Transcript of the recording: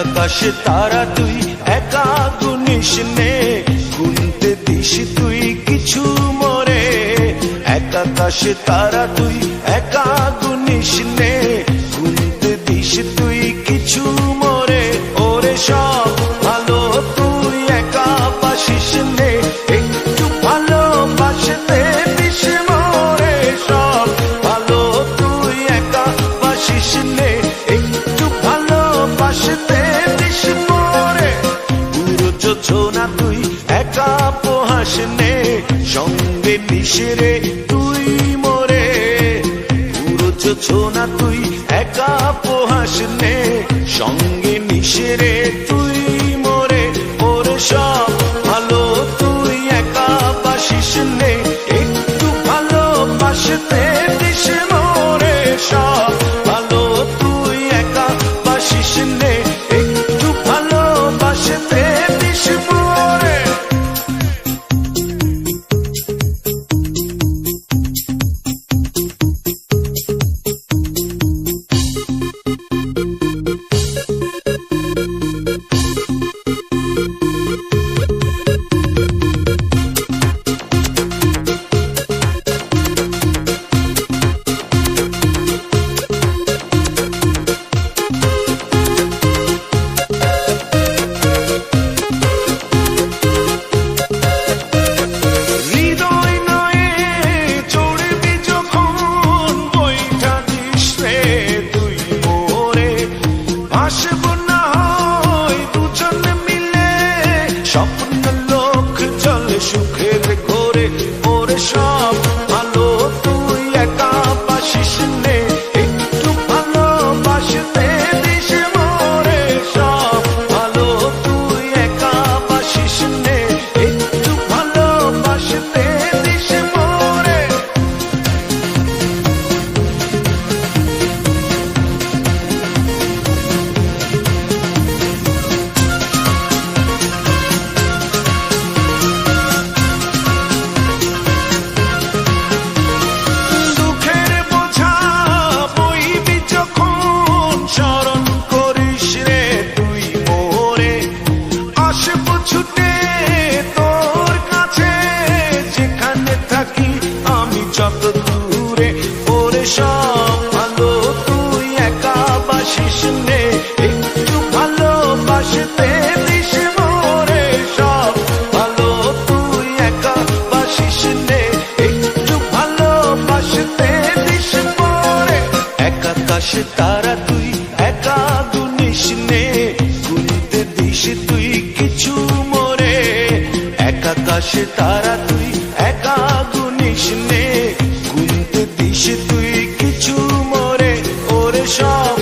আকাশে তারা তুই একা গুনিস নে, গুনতে দিস তুই কিছু মোরে। এক আকাশে তারা তুই একা গুনিস নে, গুনতে দিস তুই কিছু মোরে। ওরে সব ভালো তুই একা বাসিস নে, একটু ভালোবাসতে দিস মোরে। সব ভালো তুই একা বাসিস নে, একটু ভালোবাসতে দিস মোরে। পুরো যোজনা তুই একা পোহাস নে, সঙ্গে মিশরে তুই মোরে। পুরো যোজনা তুই একা পোহাস নে, সঙ্গে মিশরে তুই মোরে। ওরে সব ভালো তুই একা বাসিস নে, একটু ভালোবাসতে দিস মোরে। সব ভালো তুই একা বাসিস নে, একটু ভালোবাসতে দিস মোরে। স্বপ্ন লোক চলে সুখের ঘোরে। ওরে সব ভালো তুই একা বাসিস নে, একটু ভালোবাসতে দিস মোরে। সব ভালো তুই একা বাসিস নে, একটু ভালোবাসতে দিস মোরে। ছুটে তোর কাছে যেখানে থাকি আমি যত দূরে। ওরে সব ভালো তুই একা বাসিস নে, একটু ভালোবাসতে দিস মোরে। সব ভালো তুই একা বাসিস নে, একটু ভালোবাসতে দিস মোরে। এক আকাশে তারা তুই একা গুনিস নে, গুনতে দিস তুই কিছু মোরে। এক আকাশে তারা তুই একা গুনিস নে, গুনতে দিস তুই কিছু মোরে। ওরে সব